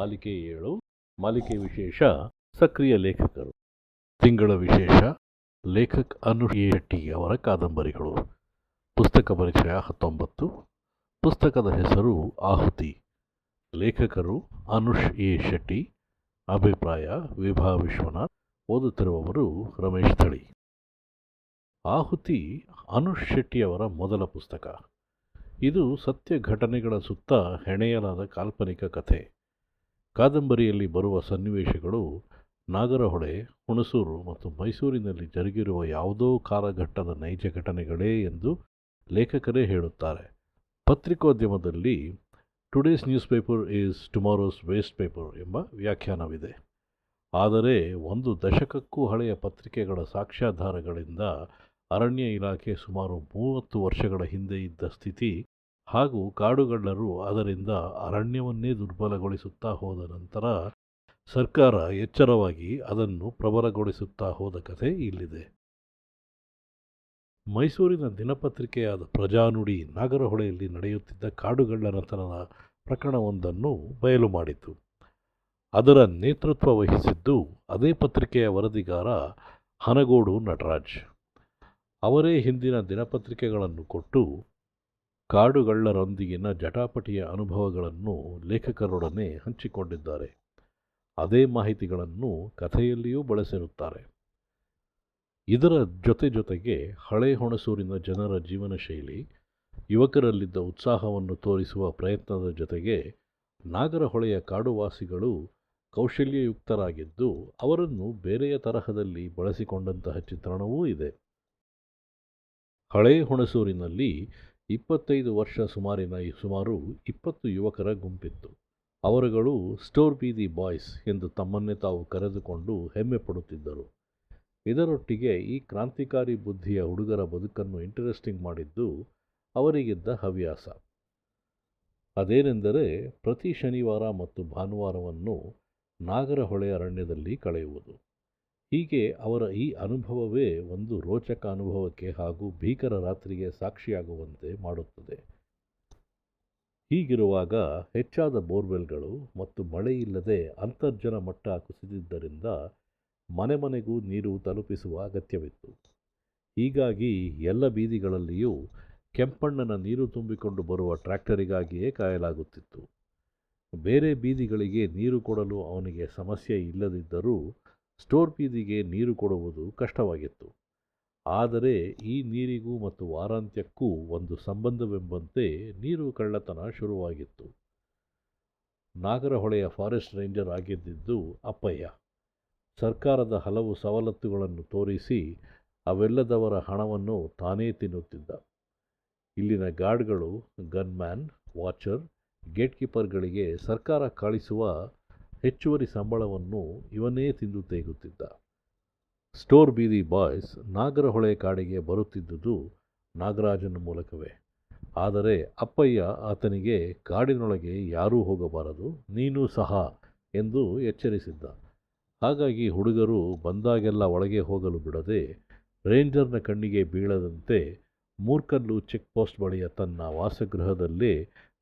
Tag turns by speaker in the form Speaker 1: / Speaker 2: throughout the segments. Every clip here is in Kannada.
Speaker 1: ಮಾಲಿಕೆ 7. ಮಾಲಿಕೆ ವಿಶೇಷ ಸಕ್ರಿಯ ಲೇಖಕರು. ತಿಂಗಳ ವಿಶೇಷ ಲೇಖಕ್ ಅನುಷ್ ಎ. ಶೆಟ್ಟಿ ಅವರ ಕಾದಂಬರಿಗಳು. ಪುಸ್ತಕ ಪರಿಚಯ 19. ಪುಸ್ತಕದ ಹೆಸರು ಆಹುತಿ. ಲೇಖಕರು ಅನುಷ್ ಎ. ಶೆಟ್ಟಿ. ಅಭಿಪ್ರಾಯ ವಿಭಾ ವಿಶ್ವನಾಥ್. ಓದುತ್ತಿರುವವರು ರಮೇಶ್ ಥಳಿ. ಆಹುತಿ ಅನುಷ್ ಶೆಟ್ಟಿಯವರ ಮೊದಲ ಪುಸ್ತಕ. ಇದು ಸತ್ಯ ಘಟನೆಗಳ ಸುತ್ತ ಹೆಣೆಯಲಾದ ಕಾಲ್ಪನಿಕ ಕಥೆ. ಕಾದಂಬರಿಯಲ್ಲಿ ಬರುವ ಸನ್ನಿವೇಶಗಳು ನಾಗರಹೊಳೆ, ಹುಣಸೂರು ಮತ್ತು ಮೈಸೂರಿನಲ್ಲಿ ಜರುಗಿರುವ ಯಾವುದೋ ಕಾಲಘಟ್ಟದ ನೈಜ ಘಟನೆಗಳೇ ಎಂದು ಲೇಖಕರೇ ಹೇಳುತ್ತಾರೆ. ಪತ್ರಿಕೋದ್ಯಮದಲ್ಲಿ today's newspaper is tomorrow's waste paper ಎಂಬ ವ್ಯಾಖ್ಯಾನವಿದೆ. ಆದರೆ ಒಂದು ದಶಕಕ್ಕೂ ಹಳೆಯ ಪತ್ರಿಕೆಗಳ ಸಾಕ್ಷ್ಯಾಧಾರಗಳಿಂದ ಅರಣ್ಯ ಇಲಾಖೆ ಸುಮಾರು 30 ವರ್ಷಗಳ ಹಿಂದೆ ಇದ್ದ ಸ್ಥಿತಿ ಹಾಗೂ ಕಾಡುಗಳ್ಳರು ಅದರಿಂದ ಅರಣ್ಯವನ್ನೇ ದುರ್ಬಲಗೊಳಿಸುತ್ತಾ ಹೋದ ನಂತರ ಸರ್ಕಾರ ಎಚ್ಚರವಾಗಿ ಅದನ್ನು ಪ್ರಬಲಗೊಳಿಸುತ್ತಾ ಹೋದ ಕಥೆ ಇಲ್ಲಿದೆ. ಮೈಸೂರಿನ ದಿನಪತ್ರಿಕೆಯಾದ ಪ್ರಜಾನುಡಿ ನಾಗರಹೊಳೆಯಲ್ಲಿ ನಡೆಯುತ್ತಿದ್ದ ಕಾಡುಗಳ್ಳತನದ ಪ್ರಕರಣವೊಂದನ್ನು ಬಯಲು ಮಾಡಿತು. ಅದರ ನೇತೃತ್ವ ವಹಿಸಿದ್ದು ಅದೇ ಪತ್ರಿಕೆಯ ವರದಿಗಾರ ಹನಗೋಡು ನಟರಾಜ್. ಅವರೇ ಹಿಂದಿನ ದಿನಪತ್ರಿಕೆಗಳನ್ನು ಕೊಟ್ಟು ಕಾಡುಗಳ್ಳರೊಂದಿಗಿನ ಜಟಾಪಟಿಯ ಅನುಭವಗಳನ್ನು ಲೇಖಕರೊಡನೆ ಹಂಚಿಕೊಂಡಿದ್ದಾರೆ. ಅದೇ ಮಾಹಿತಿಗಳನ್ನು ಕಥೆಯಲ್ಲಿಯೂ ಬಳಸಿರುತ್ತಾರೆ. ಇದರ ಜೊತೆಗೆ ಹಳೆ ಹುಣಸೂರಿನ ಜನರ ಜೀವನ ಶೈಲಿ, ಯುವಕರಲ್ಲಿದ್ದ ಉತ್ಸಾಹವನ್ನು ತೋರಿಸುವ ಪ್ರಯತ್ನದ ಜೊತೆಗೆ ನಾಗರಹೊಳೆಯ ಕಾಡುವಾಸಿಗಳು ಕೌಶಲ್ಯಯುಕ್ತರಾಗಿದ್ದು ಅವರನ್ನು ಬೇರೆಯ ತರಹದಲ್ಲಿ ಬಳಸಿಕೊಂಡಂತಹ ಚಿತ್ರಣವೂ ಇದೆ. ಹಳೆ ಹುಣಸೂರಿನಲ್ಲಿ 25 ವರ್ಷ ಸುಮಾರು 20 ಯುವಕರ ಗುಂಪಿತ್ತು. ಅವರುಗಳು ಸ್ಟೋರ್ ಬೀದಿ ಬಾಯ್ಸ್ ಎಂದು ತಮ್ಮನ್ನೇ ತಾವು ಕರೆದುಕೊಂಡು ಹೆಮ್ಮೆ ಪಡುತ್ತಿದ್ದರು. ಇದರೊಟ್ಟಿಗೆ ಈ ಕ್ರಾಂತಿಕಾರಿ ಬುದ್ಧಿಯ ಹುಡುಗರ ಬದುಕನ್ನು ಇಂಟರೆಸ್ಟಿಂಗ್ ಮಾಡಿದ್ದು ಅವರಿಗಿದ್ದ ಹವ್ಯಾಸ. ಅದೇನೆಂದರೆ ಪ್ರತಿ ಶನಿವಾರ ಮತ್ತು ಭಾನುವಾರವನ್ನು ನಾಗರಹೊಳೆ ಅರಣ್ಯದಲ್ಲಿ ಕಳೆಯುವುದು. ಹೀಗೆ ಅವರ ಈ ಅನುಭವವೇ ಒಂದು ರೋಚಕ ಅನುಭವಕ್ಕೆ ಹಾಗೂ ಭೀಕರ ರಾತ್ರಿಗೆ ಸಾಕ್ಷಿಯಾಗುವಂತೆ ಮಾಡುತ್ತದೆ. ಹೀಗಿರುವಾಗ ಹೆಚ್ಚಾದ ಬೋರ್ವೆಲ್ಗಳು ಮತ್ತು ಮಳೆಯಿಲ್ಲದೆ ಅಂತರ್ಜಲ ಮಟ್ಟ ಕುಸಿದಿದ್ದರಿಂದ ಮನೆ ಮನೆಗೂ ನೀರು ತಲುಪಿಸುವ ಅಗತ್ಯವಿತ್ತು. ಹೀಗಾಗಿ ಎಲ್ಲ ಬೀದಿಗಳಲ್ಲಿಯೂ ಕೆಂಪಣ್ಣನ ನೀರು ತುಂಬಿಕೊಂಡು ಬರುವ ಟ್ರ್ಯಾಕ್ಟರಿಗಾಗಿಯೇ ಕಾಯಲಾಗುತ್ತಿತ್ತು. ಬೇರೆ ಬೀದಿಗಳಿಗೆ ನೀರು ಕೊಡಲು ಅವನಿಗೆ ಸಮಸ್ಯೆ ಇಲ್ಲದಿದ್ದರೂ ಸ್ಟೋರ್ ಬೀದಿಗೆ ನೀರು ಕೊಡುವುದು ಕಷ್ಟವಾಗಿತ್ತು. ಆದರೆ ಈ ನೀರಿಗೂ ಮತ್ತು ವಾರಾಂತ್ಯಕ್ಕೂ ಒಂದು ಸಂಬಂಧವೆಂಬಂತೆ ನೀರು ಕಳ್ಳತನ ಶುರುವಾಗಿತ್ತು. ನಾಗರಹೊಳೆಯ ಫಾರೆಸ್ಟ್ ರೇಂಜರ್ ಆಗಿದ್ದಿದ್ದು ಅಪ್ಪಯ್ಯ. ಸರ್ಕಾರದ ಹಲವು ಸವಲತ್ತುಗಳನ್ನು ತೋರಿಸಿ ಅವೆಲ್ಲದವರ ಹಣವನ್ನು ತಾನೇ ತಿನ್ನುತ್ತಿದ್ದ. ಇಲ್ಲಿನ ಗಾರ್ಡ್ಗಳು, ಗನ್ಮ್ಯಾನ್, ವಾಚರ್, ಗೇಟ್ಕೀಪರ್ಗಳಿಗೆ ಸರ್ಕಾರ ಕಳಿಸುವ ಹೆಚ್ಚುವರಿ ಸಂಬಳವನ್ನು ಇವನೇ ತಿಂದು ತೇಗುತ್ತಿದ್ದ. ಸ್ಟೋರ್ ಬೀದಿ ಬಾಯ್ಸ್ ನಾಗರಹೊಳೆ ಕಾಡಿಗೆ ಬರುತ್ತಿದ್ದುದು ನಾಗರಾಜನ ಮೂಲಕವೇ. ಆದರೆ ಅಪ್ಪಯ್ಯ ಆತನಿಗೆ ಕಾಡಿನೊಳಗೆ ಯಾರೂ ಹೋಗಬಾರದು, ನೀನೂ ಸಹ ಎಂದು ಎಚ್ಚರಿಸಿದ್ದ. ಹಾಗಾಗಿ ಹುಡುಗರು ಬಂದಾಗೆಲ್ಲ ಒಳಗೆ ಹೋಗಲು ಬಿಡದೆ ರೇಂಜರ್ನ ಕಣ್ಣಿಗೆ ಬೀಳದಂತೆ ಮೂರ್ಕಲ್ಲು ಚೆಕ್ ಪೋಸ್ಟ್ ಬಳಿಯ ತನ್ನ ವಾಸಗೃಹದಲ್ಲೇ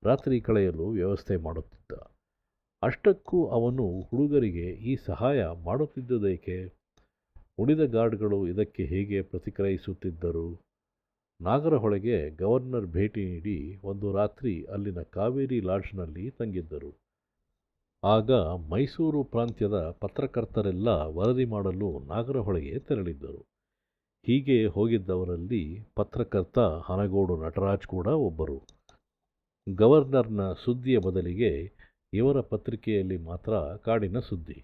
Speaker 1: ರಾತ್ರಿ ಕಳೆಯಲು ವ್ಯವಸ್ಥೆ ಮಾಡುತ್ತಿದ್ದ. ಅಷ್ಟಕ್ಕೂ ಅವನು ಹುಡುಗರಿಗೆ ಈ ಸಹಾಯ ಮಾಡುತ್ತಿದ್ದುದೇಕೆ? ಉಳಿದ ಗಾರ್ಡ್ಗಳು ಇದಕ್ಕೆ ಹೇಗೆ ಪ್ರತಿಕ್ರಿಯಿಸುತ್ತಿದ್ದರು? ನಾಗರಹೊಳೆಗೆ ಗವರ್ನರ್ ಭೇಟಿ ನೀಡಿ ಒಂದು ರಾತ್ರಿ ಅಲ್ಲಿನ ಕಾವೇರಿ ಲಾಡ್ಜ್ನಲ್ಲಿ ತಂಗಿದ್ದರು. ಆಗ ಮೈಸೂರು ಪ್ರಾಂತ್ಯದ ಪತ್ರಕರ್ತರೆಲ್ಲ ವರದಿ ಮಾಡಲು ನಾಗರಹೊಳೆಗೆ ತೆರಳಿದ್ದರು. ಹೀಗೆ ಹೋಗಿದ್ದವರಲ್ಲಿ ಪತ್ರಕರ್ತ ಹನಗೋಡು ನಟರಾಜ್ ಕೂಡ ಒಬ್ಬರು. ಗವರ್ನರ್ನ ಸುದ್ದಿಯ ಬದಲಿಗೆ ಇವರ ಪತ್ರಿಕೆಯಲ್ಲಿ ಮಾತ್ರ ಕಾಡಿನ ಸುದ್ದಿ.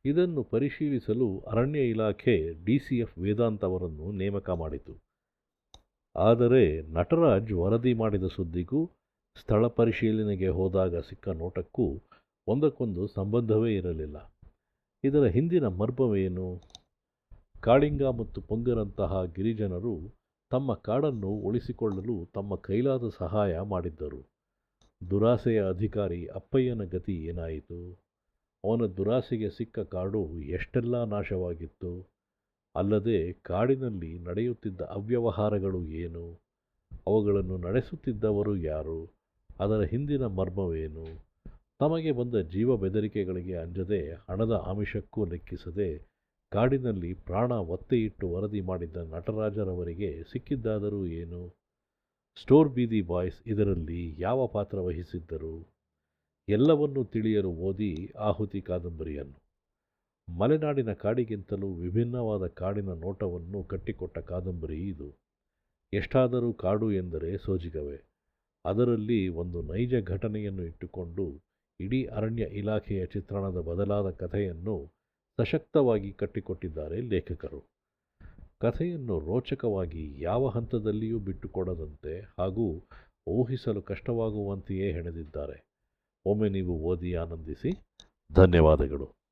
Speaker 1: ಇದನ್ನು ಪರಿಶೀಲಿಸಲು ಅರಣ್ಯ ಇಲಾಖೆ DCF ವೇದಾಂತ್ ಅವರನ್ನು ನೇಮಕ ಮಾಡಿತು. ಆದರೆ ನಟರಾಜ್ ವರದಿ ಮಾಡಿದ ಸುದ್ದಿಗೂ ಸ್ಥಳ ಪರಿಶೀಲನೆಗೆ ಹೋದಾಗ ಸಿಕ್ಕ ನೋಟಕ್ಕೂ ಒಂದಕ್ಕೊಂದು ಸಂಬಂಧವೇ ಇರಲಿಲ್ಲ. ಇದರ ಹಿಂದಿನ ಮರ್ಮವೇನು? ಕಾಳಿಂಗ ಮತ್ತು ಪೊಂಗರಂತಹ ಗಿರಿಜನರು ತಮ್ಮ ಕಾಡನ್ನು ಉಳಿಸಿಕೊಳ್ಳಲು ತಮ್ಮ ಕೈಲಾದ ಸಹಾಯ ಮಾಡಿದ್ದರು. ದುರಾಸೆಯ ಅಧಿಕಾರಿ ಅಪ್ಪಯ್ಯನ ಗತಿ ಏನಾಯಿತು? ಅವನ ದುರಾಸೆಗೆ ಸಿಕ್ಕ ಕಾಡು ಎಷ್ಟೆಲ್ಲ ನಾಶವಾಗಿತ್ತು? ಅಲ್ಲದೆ ಕಾಡಿನಲ್ಲಿ ನಡೆಯುತ್ತಿದ್ದ ಅವ್ಯವಹಾರಗಳು ಏನು? ಅವುಗಳನ್ನು ನಡೆಸುತ್ತಿದ್ದವರು ಯಾರು? ಅದರ ಹಿಂದಿನ ಮರ್ಮವೇನು? ತಮಗೆ ಬಂದ ಜೀವ ಬೆದರಿಕೆಗಳಿಗೆ ಅಂಜದೆ ಹಣದ ಆಮಿಷಕ್ಕೂ ಲೆಕ್ಕಿಸದೆ ಕಾಡಿನಲ್ಲಿ ಪ್ರಾಣ ಒತ್ತೆಯಿಟ್ಟು ವರದಿ ಮಾಡಿದ್ದ ನಟರಾಜರವರಿಗೆ ಸಿಕ್ಕಿದ್ದಾದರೂ ಏನು? ಸ್ಟೋರ್ ಬೀದಿ ಬಾಯ್ಸ್ ಇದರಲ್ಲಿ ಯಾವ ಪಾತ್ರ ವಹಿಸಿದ್ದರು? ಎಲ್ಲವನ್ನೂ ತಿಳಿಯಲು ಓದಿ ಆಹುತಿ ಕಾದಂಬರಿಯನ್ನು. ಮಲೆನಾಡಿನ ಕಾಡಿಗಿಂತಲೂ ವಿಭಿನ್ನವಾದ ಕಾಡಿನ ನೋಟವನ್ನು ಕಟ್ಟಿಕೊಟ್ಟ ಕಾದಂಬರಿ ಇದು. ಎಷ್ಟಾದರೂ ಕಾಡು ಎಂದರೆ ಸೋಜಿಗವೇ. ಅದರಲ್ಲಿ ಒಂದು ನೈಜ ಘಟನೆಯನ್ನು ಇಟ್ಟುಕೊಂಡು ಇಡೀ ಅರಣ್ಯ ಇಲಾಖೆಯ ಚಿತ್ರಣದ ಬದಲಾದ ಕಥೆಯನ್ನು ಸಶಕ್ತವಾಗಿ ಕಟ್ಟಿಕೊಟ್ಟಿದ್ದಾರೆ ಲೇಖಕರು. ಕಥೆಯನ್ನು ರೋಚಕವಾಗಿ ಯಾವ ಹಂತದಲ್ಲಿಯೂ ಬಿಟ್ಟುಕೊಡದಂತೆ ಹಾಗೂ ಊಹಿಸಲು ಕಷ್ಟವಾಗುವಂತೆಯೇ ಹೆಣೆದಿದ್ದಾರೆ. ಒಮ್ಮೆ ನೀವು ಓದಿ ಆನಂದಿಸಿ. ಧನ್ಯವಾದಗಳು.